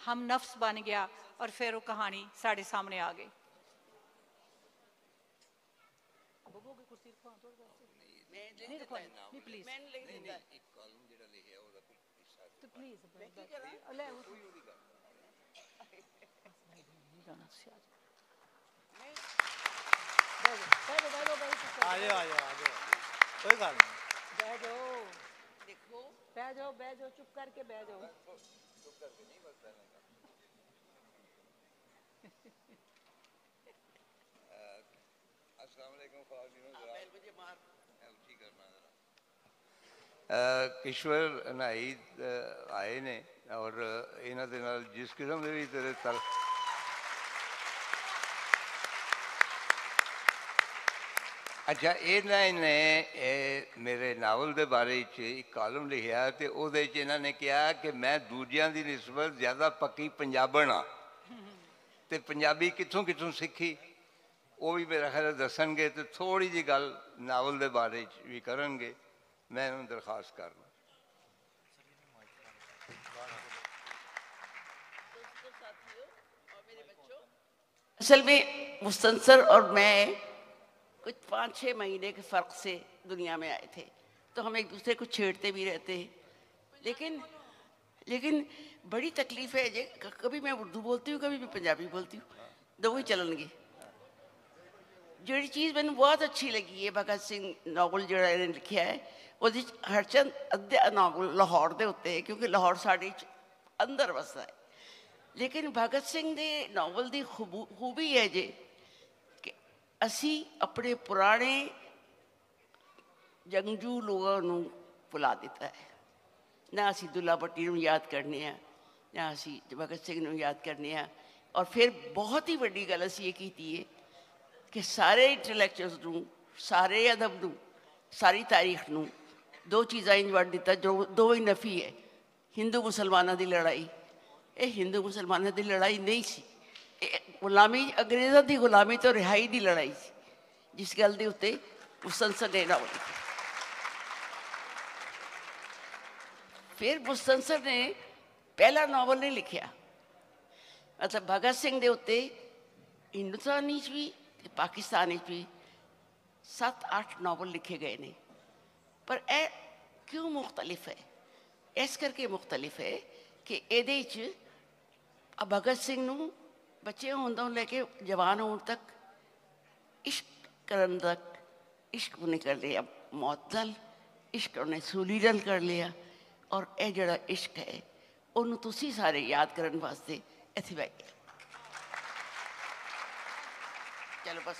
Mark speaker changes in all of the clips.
Speaker 1: हम नफ्स बन गया और फिर वो कहानी साढ़े सामने आ गई।
Speaker 2: कोई गल नहीं,
Speaker 3: बह जाओ, देखो बह जाओ, बह जाओ, चुप करके बह जाओ।
Speaker 4: किश्वर नाई आए ने और इन्हां दे नाल जिस किस्म दे भी तेरे तल अच्छा इन्हें मेरे नावल के बारे एक कालम लिखा तो वो इन्होंने कहा कि मैं दूजिया की निस्बत ज़्यादा पक्की पंजाबन हाँ तो पंजाबी कितों कितों सीखी वो भी मेरा ख्याल दसणगे तो थोड़ी जी गल नावल के बारे भी करनगे। मैं उन्होंने दरखास्त करना
Speaker 3: असल में मुस्तंसर और मैं कुछ 5-6 महीने के फ़र्क से दुनिया में आए थे, तो हम एक दूसरे को छेड़ते भी रहते हैं। लेकिन बड़ी तकलीफ है जे कभी मैं उर्दू बोलती हूँ, कभी मैं पंजाबी बोलती हूँ, दो ही चलनगी। जी चीज़ मैंने बहुत अच्छी लगी है भगत सिंह नावल जो लिखा है वो हरचंद अद्धा नावल लाहौर के उत्ते है, क्योंकि लाहौर साढ़े अंदर वसदा है। लेकिन भगत सिंह के नावल की खूबी है जे कि असी अपने पुराने जंगजू लोगों को भुला दिता है। ना असी दुल्ला भट्टी को याद करने हैं, ना असी भगत सिंह को याद करने हैं। और फिर बहुत ही बड़ी गल असी ये की है कि सारे इंटलैक्चुअल्स को, सारे अदब को, सारी तारीख को दो चीज़ा इंज वंड दिता जो दो ही नफ़ी है। हिंदू मुसलमानों की लड़ाई, ये हिंदू मुसलमानों की लड़ाई नहीं सी, गुलामी अंग्रेज़ों की गुलामी तो रिहाई की लड़ाई सी, जिस गल के उत्ते मुस्तंसर ने नावल लिखा। फिर मुस्तंसर ने पहला नावल नहीं लिखा, मतलब भगत सिंह के उत्ते हिंदुस्तान भी पाकिस्तान भी 7-8 नावल लिखे गए ने। पर ए क्यों मुख्तलिफ है? इस करके मुख्तलिफ है कि ये भगत सिंह नूं बच्चे होंदों लेके जवान होने तक इश्क करन तक इश्क उन्हें कर लिया, मौत नाल इश्क उन्हें सूली नाल कर लिया। और यह जड़ा इश्क है उन्होंने तुसी सारे याद करने वास्ते इत्थे बैठे। चलो बस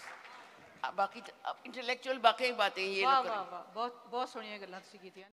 Speaker 3: बाकी इंटलैक्चुअल बाकी बातें ये
Speaker 1: वाह वाह वाह, बहुत बहुत सोहणियां गल्लां तुसीं कीतियां।